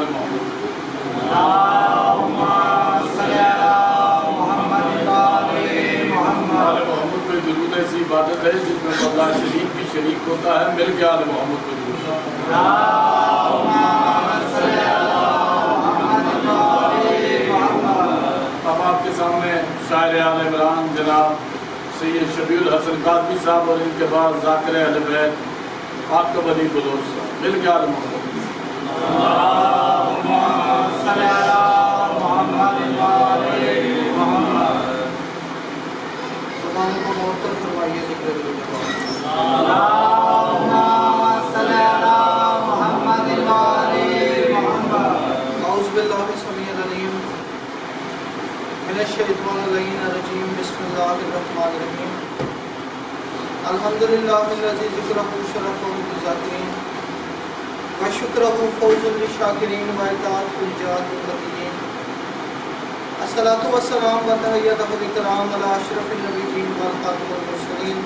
आल मोहम्मद। आल मोहम्मद कोई दुरूद ऐसी इबादत है जिसमें मौला शरीफ भी शरीक होता है, मिल के आल मोहम्मद को दुरूद। अब आपके सामने शायर आल इमरान जनाब सैयद शबीउल हसन काज़मी साहब और इनके बाद ज़ाकिर अहले बैत आपका बनी बलोच साहब, मिल के आल मोहम्मद। अल्हम्दुलिल्लाहिल्लज़ी ज़िक्रुहु शरफ़ुल लिज़ाकिरीन व शुक्रुहु फ़ौज़ुल लिशाकिरीन व इताअतुल जातिल मतीयीन। अस्सलातु वस्सलाम व तहिय्यतुल इकराम अला अशरफिन नबिय्यीन वल ख़ातिमिल मुरसलीन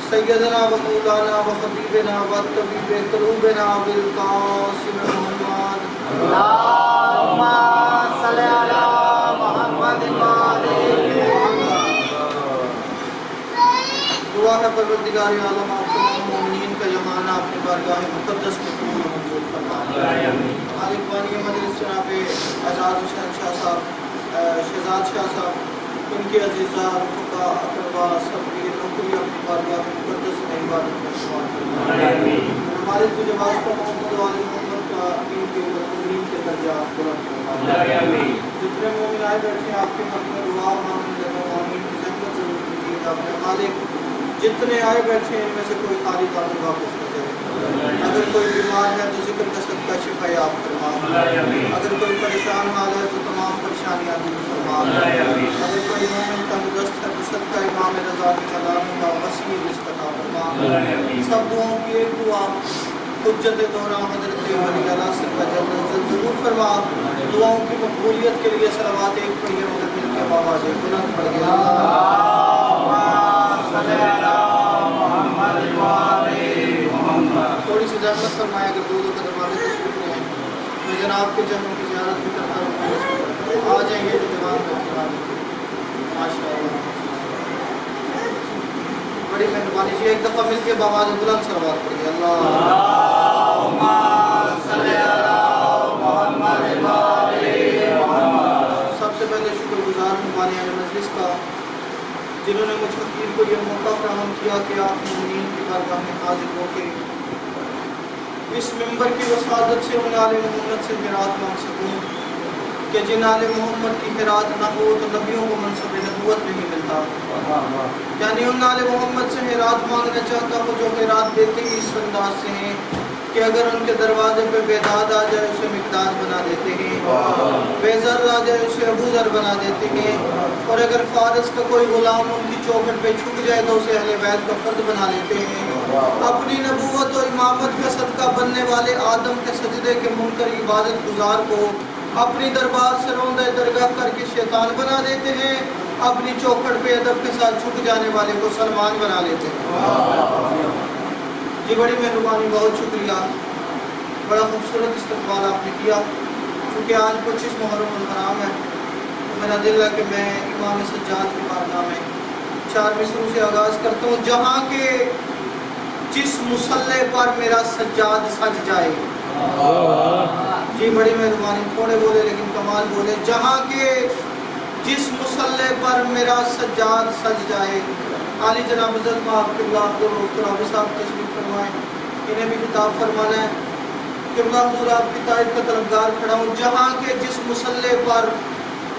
सय्यदना व मौलाना व हबीबना व तबीब क़ुलूबिना अबिल क़ासिम मुहम्मद। अल्लाहुम्मा सल्लि अला मुहम्मद व आलि मुहम्मद। दुआ है परवरदिगार आलम आप तमाम मोमिनीन का यहाना अपनी बारगाह मुक़द्दस में कबूल मंजूर फरमाए। मालिक बानी मजलिस जनाब आज़ाद हुसैन शाह साहब, शहजाद शाह साहब, उनके अज़ीज़ा रुफ़क़ा अक़रबा सबकी नौकरी अपनी बारगाह मुक़द्दस में इबादत में शुमार फरमाए। हमारे तुझे वास्ता मोहम्मद वाले मोहम्मद का अमीन के मोमिनीन के दर्जात बुलंद फरमाए। जितने मोमिन आए बैठे आपके हक़ में दुआ मांगने लगे आमीन की ज़हमत ज़रूर कीजिए। अपने मालिक जितने आए बैठे हैं इनमें से कोई खाली दामन वापस न जाए। अगर कोई बीमार है तो जिक्र का सदका शिफा याब फरमा। अगर कोई परेशान हाल है तो तमाम परेशानियां दूर फरमा। अगर कोई मोमिन तंगदस्त है तो सदका इमाम रज़ा के कलाम का वसीअ रिज़्क़ अता फरमा। सब दुआओं की एक दुआ हुज्जत दौरा हज़रत वली अल्लाह से ज़रूर फरमा। दुआओं की मकबूलियत के लिए सलावत एक पढ़िए मगर मिल के बाबा से बुलंद पढ़िए। थोड़ी सी ज़हमत फरमाए अगर दो कदम आगे तशरीफ़ ले आए मैं जनाब के जन्म की ज़ियारत भी करता हूँ। आ जाएंगे जो जवान बैठे वाले माशाअल्लाह, बड़ी मेहरबानी जी। एक दफ़ा मिल के बाबा से बुलंद सलवात पढ़िए। अल्लाहुम्मा सल्लि अला मुहम्मद व आलि मुहम्मद। सबसे पहले शुक्रगुज़ार हूँ बानी आले मजलिस का जिन्होंने मुझ फकीर को यह मौका फराहम किया कि आप मोमिनीन की बारगाह में हाजिर होकर इस मिंबर की वसादत से उन आले मोहम्मद से खैरात मांग सकूँ कि जिन आले मोहम्मद की खैरात ना हो तो नबियों को मनसब नबूवत नहीं मिलता। यानी उन आले मोहम्मद से खैरात मांगना चाहता हूँ जो खैरात देते ही इस अंदाज से हैं कि अगर उनके दरवाजे पे बेदाद आ जाए उसे मिकदाद बना देते हैं, बेज़र आ जाए उसे अबूज़र बना देते हैं, और अगर फारस का कोई गुलाम उनकी चौखट पे झुक जाए तो उसे अहले बैत का फर्द बना लेते हैं। अपनी नबूवत और इमामत का सदका बनने वाले आदम के सजदे के मुनकर इबादत गुजार को अपनी दरबार से रौंदा दरगाह करके शैतान बना देते हैं। अपनी चौखट पे अदब के साथ झुक जाने वाले को सलमान बना लेते हैं। जी बड़ी मेहरबानी, बहुत शुक्रिया, बड़ा खूबसूरत इस्तकबाल आपने किया। क्योंकि आज 25 मुहर्रम हराम है तो मेरा दिल है कि मैं इमाम सज्जाद के बारगाह में 4 मिसरों से आगाज़ करता हूँ। जहाँ के जिस मुसल्ले पर मेरा सज्जाद सज जाए। जी बड़ी मेहरबानी, थोड़े बोले लेकिन कमाल बोले। जहाँ के जिस मुसल्ले पर मेरा सज्जाद सज जाए। आली जनाब हज़रत किबला अब्दुल साहब तशरीफ़ फरमाएँ, इन्हें भी खिताब फरमाना है। किबला हुज़ूर आपकी तारीफ़ का तलबगार खड़ा हूँ। जहाँ के जिस मुसल्ले पर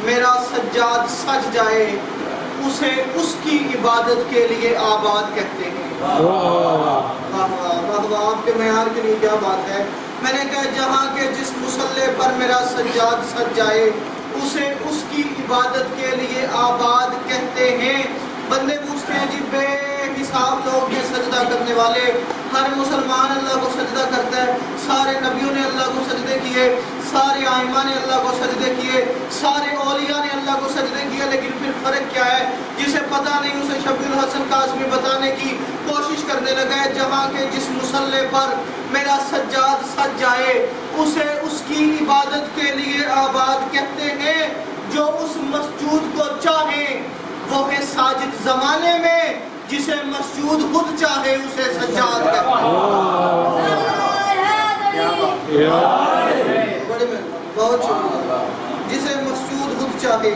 मेरा सज्जाद सज जाए उसे उसकी इबादत के लिए आबाद कहते हैं। वाह वाह, आपके मेयार के लिए क्या बात है। मैंने कहा जहाँ के जिस मुसल्ले पर मेरा सज्जाद सज जाए उसे उसकी इबादत के लिए आबाद कहते हैं। बंदे पूछते हैं जी बेहिसाब लोग ये सजदा करने वाले, हर मुसलमान अल्लाह को सजदा करता है, सारे नबियों ने अल्लाह को सजदे किए, सारे आइमा ने अल्लाह को सजदे किए, सारे औलिया ने अल्लाह को सजदे किए, लेकिन फिर फ़र्क क्या है? जिसे पता नहीं उसे शबीउल हसन काज़मी बताने की कोशिश करने लगा है। जहाँ के जिस मुसल्ले पर मेरा सज्जाद सज जाए उसे उसकी کی عبادت کے لیے آباد کہتے ہیں، جو اس مسجود کو چاہے وہ ہے ساجد زمانے میں، جسے مسجود خود چاہے اسے سجاد کہتے ہیں۔ بڑے میں بہت شکریہ۔ جسے مسجود خود چاہے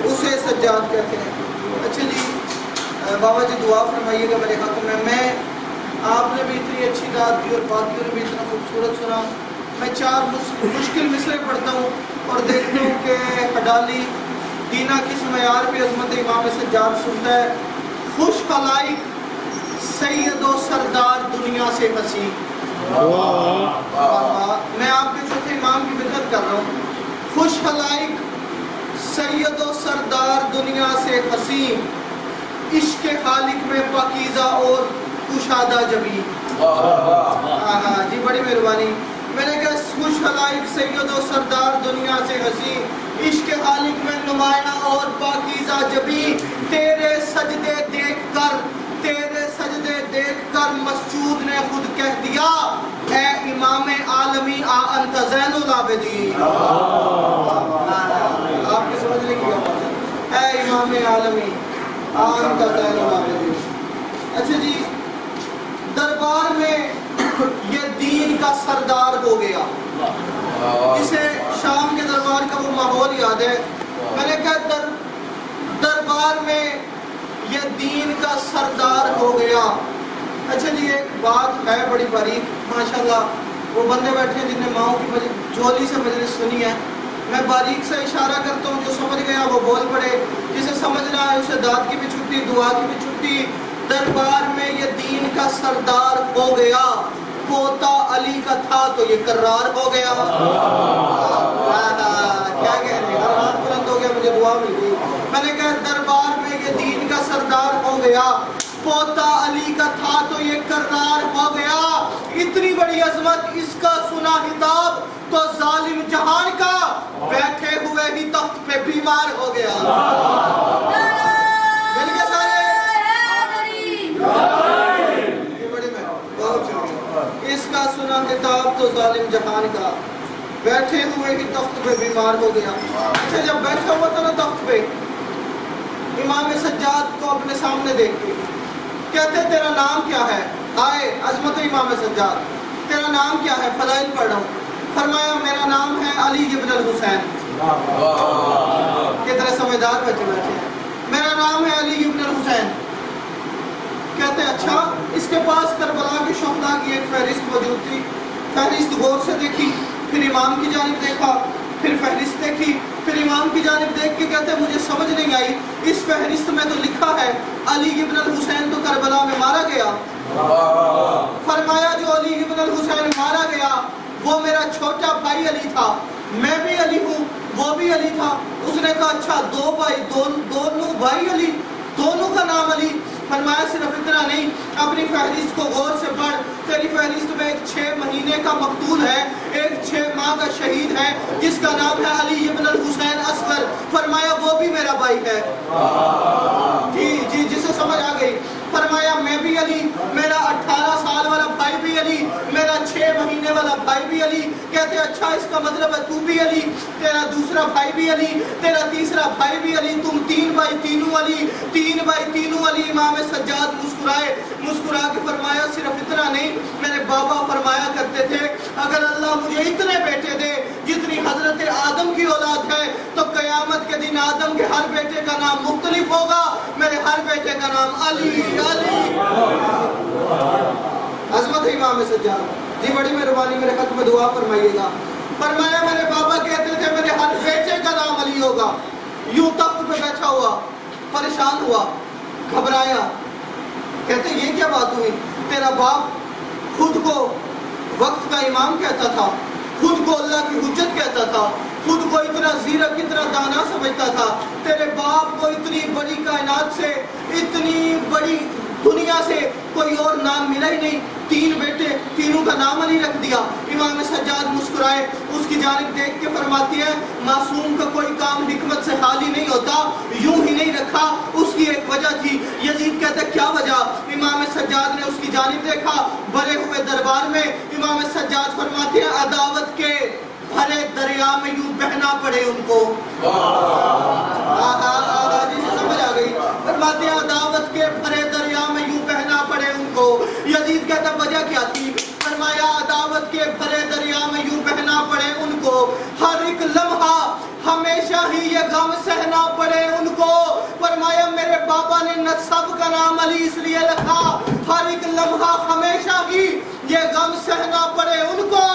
اسے سجاد کہتے ہیں۔ اچھا جی بابا جی دعا فرمائیے گا میرے حق میں آپ نے بھی اتنی اچھی داد دی اور باقیوں نے بھی اتنا خوبصورت سنا۔ میں 4 مشکل مصرے پڑھتا ہوں اور دیکھتا ہوں کہ ہڈالی دینا کس معیار پہ عظمت امام سجاد سنتا ہے۔ خوش خلائق سید و سردار دنیا سے حسین۔ میں آپ کے چوتھے امام کی بدعت کر رہا ہوں۔ خوش خلائق سید و سردار دنیا سے حسین، عشق خالق میں پاکیزہ اور کشادہ جبین۔ جی بڑی مہربانی۔ میں نے کہا خوش خلائق سید و سردار دنیا سے حسین، عشق خالق میں نمایاں اور پاکیزہ جبین، تیرے سجدے دیکھ کر مسجود نے خود کہہ دیا، اے امام عالمی آ انت زین العابدین۔ آپ کی سمجھنے کی آواز ہے، اے امام عالمی آ انت زین العابدین۔ اچھا جی دربار میں یہ دین کا سردار ہو گیا، جسے شام کے دربار کا وہ ماحول یاد ہے۔ میں نے کہا دربار میں یہ دین کا سردار ہو گیا۔ اچھا جی ایک بات ہے بڑی باریک، ماشاءاللہ وہ بندے بیٹھے ہیں جن نے ماؤں کی جھولی سے مجلس سنی ہے۔ میں باریک سے اشارہ کرتا ہوں، جو سمجھ گیا وہ بول پڑے، جسے سمجھنا ہے اسے داد کی بھی چھٹی، دعا کی بھی چھٹی۔ دربار میں یہ دین کا سردار ہو گیا، پوتا علی کا تھا تو یہ کرار ہو گیا۔ کیا کہہ رہے ہیں، ہر ہاتھ بلند ہو گیا، مجھے دعا مل گئی۔ میں نے کہا دربار میں یہ دین کا سردار ہو گیا، پوتا علی کا تھا تو یہ کرار ہو گیا۔ اتنی بڑی عظمت اس کا سنا خطاب تو ظالم جہان کا بیٹھے ہوئے ہی تخت پہ بیمار ہو گیا۔ مل گئے سارے؟ اس کا سنا خطاب تو ظالم جہان کا بیٹھے ہوئے ہی تخت پہ بیمار ہو گیا۔ اچھا جب بیٹھا ہوا تھا نا تخت پہ، امام سجاد کو اپنے سامنے دیکھ کے کہتے تیرا نام کیا ہے؟ آئے عظمت امام سجاد، تیرا نام کیا ہے؟ فضائل پڑھ رہا ہوں۔ فرمایا میرا نام ہے علی ابن الحسین۔ کتنے سمجھدار بچے بیٹھے ہیں۔ میرا نام ہے علی ابن الحسین۔ کہتے اچھا، اس کے پاس کربلا کے شہداء کی ایک فہرست موجود تھی۔ فہرست غور سے دیکھی، پھر امام کی جانب دیکھا، پھر فہرست دیکھی، پھر امام کی جانب دیکھ کے کہتے مجھے سمجھ نہیں آئی، اس فہرست میں تو لکھا ہے علی ابن الحسین تو کربلا میں مارا گیا۔ فرمایا جو علی ابن الحسین مارا گیا وہ میرا چھوٹا بھائی علی تھا، میں بھی علی ہوں، وہ بھی علی تھا۔ اس نے کہا اچھا 2 بھائی، دونوں بھائی علی، دونوں کا نام علی۔ فرمایا صرف اتنا نہیں، اپنی فہرست کو غور سے پڑھ، تیری فہرست میں ایک 6 مہینے کا مقتول ہے، ایک 6 ماہ کا شہید ہے جس کا نام ہے علی ابن الحسین اصغر۔ فرمایا وہ بھی میرا بھائی ہے۔ جی جسے سمجھ آ گئی۔ فرمایا میں بھی علی، میرا 18 سال والا بھائی بھی علی، میرا 6 مہینے والا بھائی بھی علی۔ کہتے اچھا اس کا مطلب ہے تو بھی علی، تیرا دوسرا بھائی بھی علی، تیرا تیسرا بھائی بھی علی، تم 3 بھائی تینوں علی، 3 بھائی تینوں علی۔ امام سجاد مسکرائے، مسکرا کے فرمایا صرف اتنا نہیں، میرے بابا فرمایا کرتے تھے اگر اللہ مجھے اتنے بیٹے دے جتنی حضرت آدم کی اولاد ہے تو قیامت کے دن آدم کے ہر بیٹے کا نام مختلف ہوگا، میرے ہر بیٹے کا نام علی علی۔ عظمت امام سجاد جی بڑی مہربانی، میرے حق میں دعا فرمائیے گا۔ فرمایا میرے بابا کہتے تھے میرے ہر بیٹے کا نام علی ہوگا۔ یوں تخت پہ بیٹھا ہوا، پریشان ہوا، گھبرایا، کہتے یہ کیا بات ہوئی؟ تیرا باپ خود کو وقت کا امام کہتا تھا، خود کو اللہ کی حجت کہتا تھا، خود کو اتنا زیرک اتنا دانا سمجھتا تھا، تیرے باپ کو اتنی بڑی کائنات سے، اتنی بڑی دنیا سے کوئی اور نام ملا ہی نہیں، 3 بیٹے، تینوں کا نام علی رکھ دیا۔ امام سجاد مسکرائے، اس کی جانب دیکھ کے فرماتی ہے معصوم کا کوئی کام حکمت سے خالی نہیں ہوتا، یوں ہی نہیں رکھا، اس کی ایک وجہ تھی۔ یزید کہتے کیا وجہ؟ امام سجاد نے اس کی جانب دیکھا، بھرے ہوئے دربار میں امام سجاد فرماتے ہیں عداوت کے भरे दरिया में यूं बहना पड़े उनको। जी समझ आ गई। फरमाते हैं अदावत के भरे दरिया में यूं बहना पड़े उनको। यजीद कहता वजह क्या थी? फरमाया अदावत के भरे दरिया में यूं बहना पड़े उनको, हर एक लम्हा हमेशा ही ये गम सहना पड़े उनको। फरमाया मेरे बाबा ने नसब का नाम अली इसलिए रखा, हर एक लम्हा हमेशा ही ये गम सहना पड़े उनको।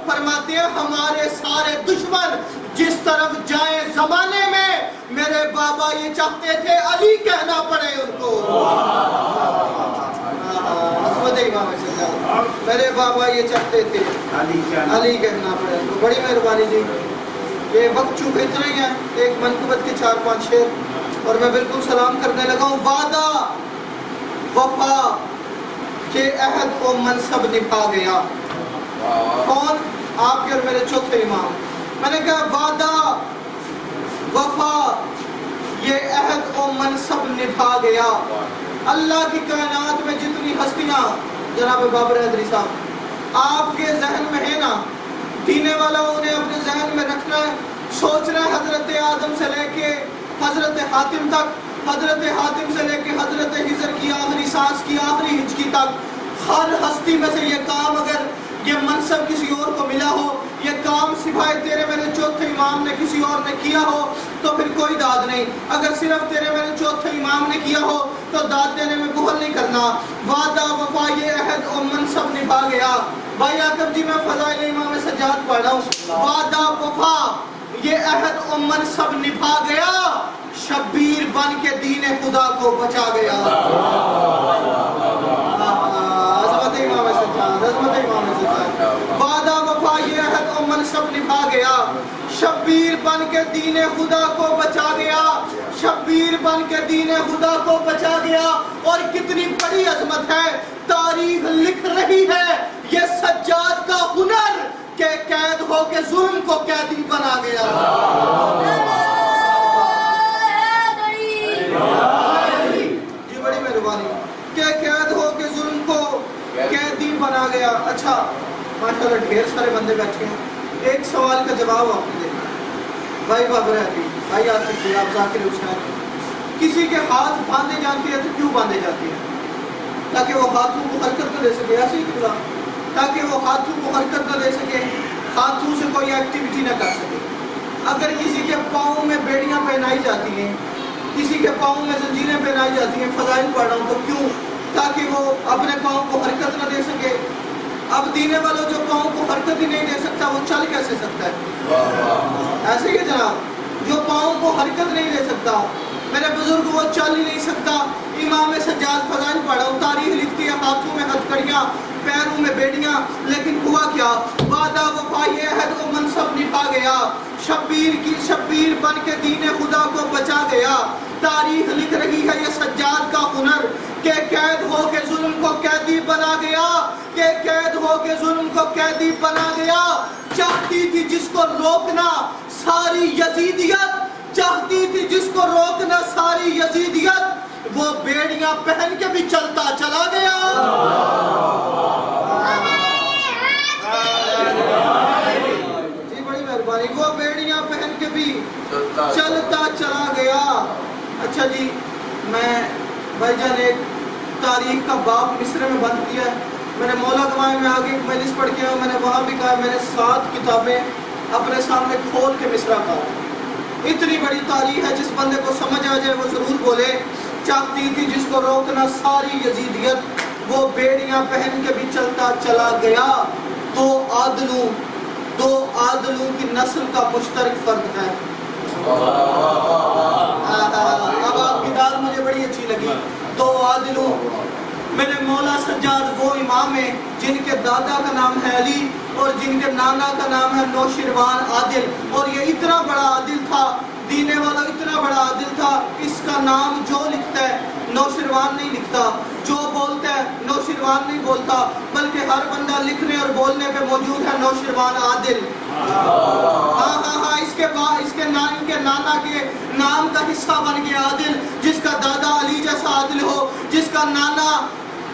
फरमाते हैं हमारे सारे दुश्मन जिस तरफ जाए जमाने में, मेरे बाबा ये चाहते थे अली कहना पड़े उनको। मेरे बाबा ये चाहते थे अली कहना पड़े उनको। बड़ी मेहरबानी जी, ये वक्त चूंकि इतना ही है, एक मनकबत के 4-5 शेर और मैं बिल्कुल सलाम करने लगा हूँ। वादा वफा के अहद को मनसब निभा गया। कौन? आपके और मेरे चौथे इमाम। मैंने कहा वादा वफा ये अहद को मनसब निभा गया। अल्लाह की कायनात में जितनी हस्तियाँ, जनाब बाबर हैदरी साहब आपके जहन में है ना, दीने वाला उन्हें अपने जहन में रखना है। सोच रहे हैं हजरत आदम से लेके हजरत हातिम तक, हजरत हातिम से लेके हजरत हिजर की आखिरी सांस की आखिरी हिचकी तक, हर हस्ती में से ये काम अगर ये मनसब किसी और को मिला हो, ये काम सिवाय तेरे मेरे चौथे इमाम ने किसी और ने किया हो, तो फिर कोई दाद नहीं। अगर सिर्फ तेरे मेरे चौथे इमाम ने किया हो तो दाद देने में बुखल नहीं करना। वादा वफा ये अहद और मनसब निभा गया। भाई आकर जी मैं फज़ाइल इमाम सज्जाद पढ़ रहा हूँ। वादा वफा ये अहद और मनसब निभा गया, शब्बीर बन के दीन खुदा को बचा गया। वादा वफा ये अहद और मनसब निभा गया, शब्बीर बन के दीन खुदा को बचा गया, शब्बीर बन के दीन खुदा को बचा गया। और कितनी बड़ी अजमत है, तारीख लिख रही है ये सज्जाद का हुनर के कैद हो के जुल्म को कैदी बना गया। जी बड़ी मेहरबानी के कैद हो के जुल्म को कैदी बना गया। अच्छा माशाल्लाह ढेर सारे बंदे बैठे हैं, एक सवाल का जवाब आपने देना है। भाई बाबर है, भाई आप जाकिर हुसैन, किसी के हाथ बांधे जाते हैं तो क्यों बांधे जाते हैं? ताकि वो हाथों को हरकत न दे सके, ऐसे ही खुला, ताकि वो हाथों को हरकत न दे सके, हाथों से कोई एक्टिविटी न कर सके। अगर किसी के पाँव में बेड़ियाँ पहनाई जाती हैं, किसी के पाँव में जंजीरें पहनाई जाती हैं, फजाइल पढ़ रहा हूँ, तो क्यों? ताकि वो अपने पाँव को हरकत न दे सके। अब दीने वालों जो पाँव को हरकत ही नहीं दे सकता वो चल कैसे सकता है? ऐसे ही जनाब, जो पाँव को हरकत नहीं दे सकता मेरे बुजुर्ग वो चल ही नहीं सकता। इमाम सज्जाद फजाइल पढ़ा हूँ, तारीख लिखती है हाथों में हथकड़ियाँ पैरों में बेड़ियाँ, लेकिन हुआ क्या? वादा वफा ये अहद को मनसब निभा गया, शब्बीर बन के दीन खुदा को बचा गया। तारीख लिख रही है ये सज्जाद का हुनर के कैद हो के जुल्म को कैदी बना गया, के कैद हो के जुल्म को कैदी बना गया। चाहती थी जिसको रोकना सारी यजीदियत, चाहती थी जिसको रोकना सारी यजीदियत, वो बेड़ियां पहन के भी चलता चला गया। जी बड़ी मेहरबानी, वो बेड़ियां पहन के भी चलता चला गया। अच्छा जी, मैं भाईजान एक तारीख का बाब मिस्र में बंद किया है। मैंने मौला गवाए में आगे मजलिस पढ़ के मैंने वहाँ भी कहा, मैंने 7 किताबें अपने सामने खोल के मिस्रा कहा। इतनी बड़ी तारीख है, जिस बंदे को समझ आ जाए वो ज़रूर बोले। चाहती थी जिसको रोकना सारी यजीदियत, वो बेड़ियां पहन के भी चलता चला गया। दो आदलू की नस्ल का मुश्तरक फर्द है। अब आपकी दाद मुझे बड़ी अच्छी लगी। 2 आदलू, मेरे मौला सज्जाद वो इमाम है जिनके दादा का नाम है अली और जिनके नाना का नाम है नौशिरवान आदिल। और ये इतना बड़ा आदिल था, दीने वाला इतना बड़ा आदिल था, इसका नाम जो लिखता है नौशिरवान नहीं लिखता, जो बोलता है नौशिरवान नहीं बोलता, बल्कि हर बंदा लिखने और बोलने पे मौजूद है नौशिरवान आदिल। हाँ, इसके नाना के नाम का हिस्सा बन गया आदिल, जिसका दादा अली जैसा आदिल हो, जिसका नाना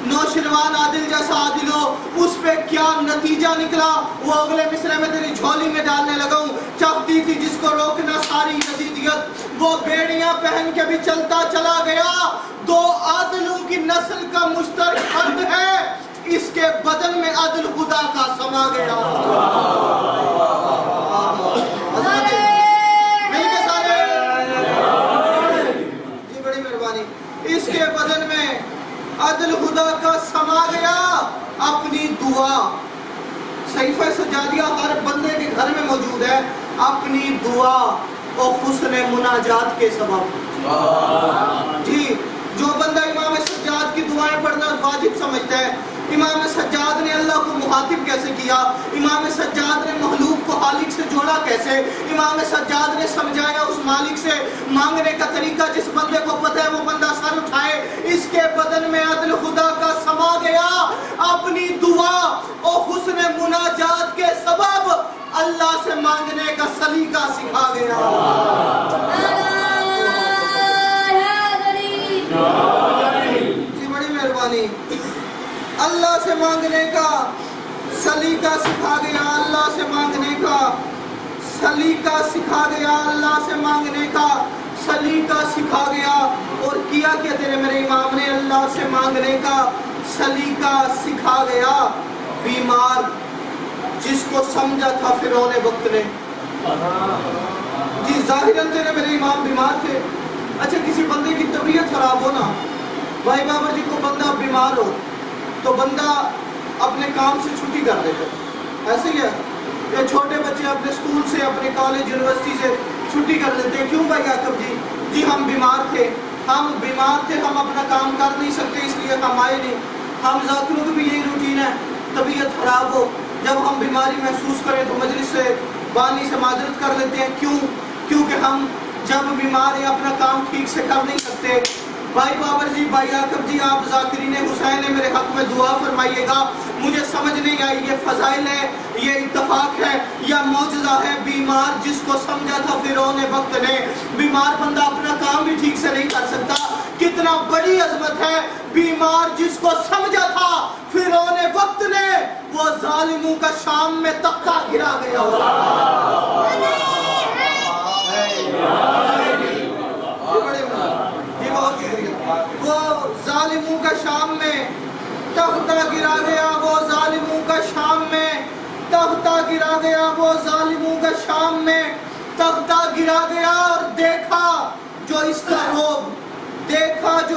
नौशरवान आदिल जैसा आदिल हो, उस पे क्या नतीजा निकला वो अगले मिसरे में तेरी झोली में डालने लगा हूँ। चाहती थी जिसको रोकना सारी यजीदियत, वो बेड़ियां पहन के भी चलता चला गया। दो आदिलों की नस्ल का मुश्तरक फर्द है, इसके बदन में अदल खुदा का समा गया। मिलके सारे जी, बड़ी मेहरबानी। इसके बदन में अदल खुदा का समा गया। अपनी दुआ, सहीफा सजादिया हर बंदे के घर में मौजूद है। अपनी दुआ और हुस्न मुनाजात के सबब जी, जो बंदा इमाम सज्जाद की दुआएं पढ़ना वाजिब समझता है, इमाम सज्जाद ने अल्लाह को मुखातिब कैसे किया, इमाम सज्जाद ने मखलूक को खालिक से जोड़ा कैसे, इमाम सज्जाद ने समझाया उस मालिक से मांगने का तरीका, जिस बंदे को पता है वो बंदा सर उठाए। इसके बदन में अदल खुदा का समा गया। अपनी दुआ और हुस्न मुनाजात के सबब अल्लाह से मांगने का सलीका सिखा गया। जी, बड़ी मेहरबानी। अल्लाह से मांगने का सलीका सिखा गया, अल्लाह से मांगने का सलीका सिखा गया, अल्लाह से मांगने का सलीका सिखा गया। और किया क्या तेरे मेरे इमाम ने? अल्लाह से मांगने का सलीका सिखा गया। बीमार जिसको समझा था फिरौन वक्त ने, जी जाहिरन तेरे मेरे इमाम बीमार थे। अच्छा, किसी बंदे की तबीयत खराब हो ना, भाई बाबर जी को बंदा बीमार हो तो बंदा अपने काम से छुट्टी कर देता, ऐसे ही है। ये छोटे बच्चे अपने स्कूल से, अपने कॉलेज यूनिवर्सिटी से छुट्टी कर देते हैं। क्यों भाई याकब जी? जी हम बीमार थे, हम अपना काम कर नहीं सकते इसलिए हम आए नहीं। हम ज़ाकिरों की भी यही रूटीन है, तबीयत खराब हो जब हम बीमारी महसूस करें तो मजलिस से बानी से माजरत कर लेते हैं। क्यों? क्योंकि हम जब बीमार हैं अपना काम ठीक से कर नहीं सकते। भाई बाबर जी, भाई याकब जी, आप ज़ाकिरीन हुसैन है, मेरे हक में दुआ फरमाइएगा। मुझे समझ नहीं आई ये फजाइल है, ये इत्तफाक है या मौजज़ा है। बीमार जिसको समझा था फिरौन वक्त ने, बीमार बंदा अपना काम भी ठीक से नहीं कर सकता। कितना बड़ी अजमत है। बीमार जिसको समझा था फिरौन वक्त ने, वो जालिमों का शाम में तख्ता गिरा गया। वो जालिमों का शाम में तख्ता गिरा गया, वो जालिमों का शाम में तख्ता गिरा गया, वो जालिमों का शाम में तख्ता गिरा गया। और देखा जो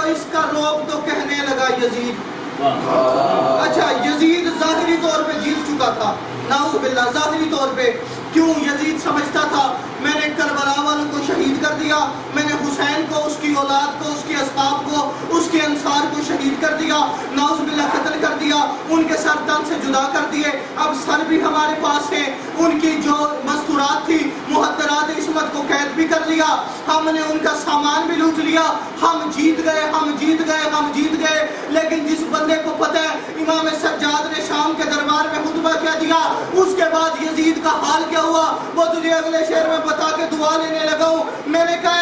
इसका रोब तो कहने लगा यजीद। अच्छा, यजीद जाहिरी तौर पे जीत चुका था, नाउज़ुबिल्लाह, जाहिरी तौर पे। क्यों? यजीद समझता था मैंने करबला वालों को शहीद कर दिया, मैंने हुसैन को, उसकी औलाद को, उसके असहाब को, उसके अंसार को शहीद कर दिया, नाउज़ुबिल्लाह कत्ल कर दिया, उनके सर तन से जुदा कर दिए। अब सर भी हमारे पास है, उनकी जो मस्तूरात थी, मुहद्दरात इस्मत को कैद भी कर लिया, हमने उनका सामान भी लूट लिया। हम जीत गए। लेकिन जिस बंदे को पता है इमाम सज्जाद ने शाम के दरबार में खुतबा क्या दिया, उसके बाद यजीद का हाल क्या हुआ, वो तुझे अगले शेर में बता के दुआ लेने लगा हूँ। मैंने कहा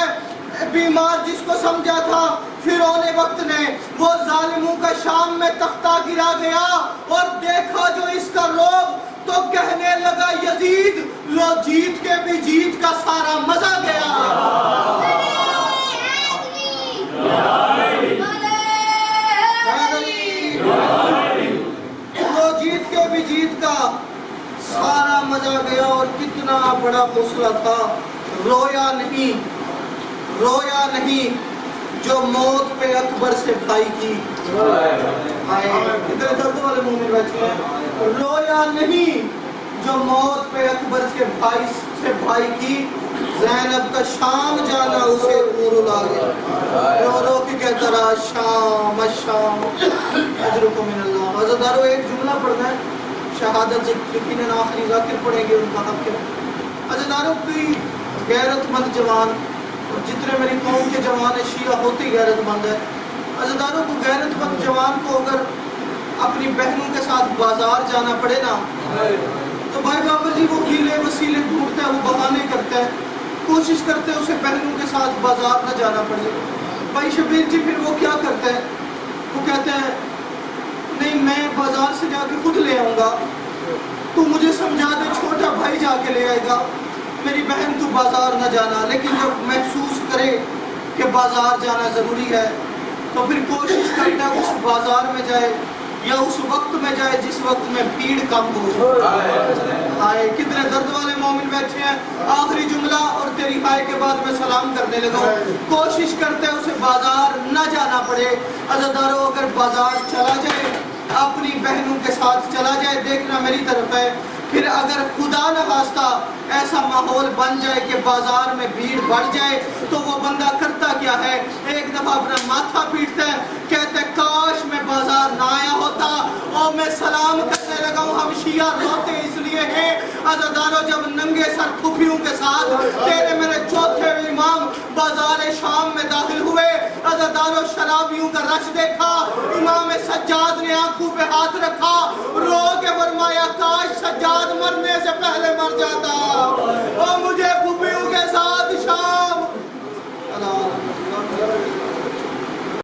बीमार जिसको समझा था फिरौन वक्त ने, वो जालिमों का शाम में तख्ता गिरा गया। और देखा जो इसका रोब तो कहने लगा यजीद, लो जीत के भी जीत का सारा मजा गया। लो जीत के भी जीत का सारा मजा गया। और कितना बड़ा हौसला था। रोया नहीं जो मौत पे अकबर से भाई की। इधर दर्द वाले मोमिन बैठे हैं। रोया नहीं जो मौत पे अकबर से भाई की। ज़ैनब का शाम जाना उसे नूरुल आ गया। रो के कहता रहा शाम अजरुकुम मिनल्लाह। हज़रतारो एक जुमला पढ़ना है शहादत से, यकीनन आखिरी ज़ाकिर पढ़ेंगे उनका हक है। हज़रतारो की गैरतमंद जवान, जितने मेरी कौम के जवान है शिया होते ही गैरतमंद है। हज़रतारो को गैरतमंद जवान को अगर अपनी बहनों के साथ बाजार जाना पड़े ना, तो भाई बाबर जी वो हीले वसीले ढूंढता है, वो बहाने करता है, कोशिश करते हैं उसे बहनों के साथ बाजार न जाना पड़े। भाई शबीर जी फिर वो क्या करता है, वो कहता है नहीं मैं बाजार से जाके खुद ले आऊँगा, तू मुझे समझा दे, छोटा भाई जाके ले आएगा, मेरी बहन तू बाजार न जाना। लेकिन जब महसूस करे कि बाजार जाना ज़रूरी है तो फिर कोशिश करता है उस बाजार में जाए या उस वक्त में जाए जिस वक्त में भीड़ कम हो। हाय कितने दर्द वाले मोमिन बैठे हैं। आखिरी जुमला और तेरी हाय के बाद मैं सलाम करने लगा। कोशिश करते हैं उसे बाजार न जाना पड़े। अज़ादारों अगर बाजार चला जाए, अपनी बहनों के साथ चला जाए, देखना मेरी तरफ है, फिर अगर खुदा न खास्ता ऐसा माहौल बन जाए कि बाजार में भीड़ बढ़ जाए तो वो बंदा करता क्या है, एक दफा अपना माथा पीटता है, कहता है काश मैं बाजार ना आया होता। और मैं सलाम करने लगा हूँ, हम शिया रोते इसलिए हैं अज़ादारों जब नंगे सर फुफियों के साथ तेरे मेरे चौथे इमाम बाजार शाम में दाखिल हुए। अज़ादारों शराबियों का रश देखा, इमाम सज्जाद ने आंखों पे हाथ रखा, रो के फरमाया काश सज्जाद मरने से पहले मर जाता।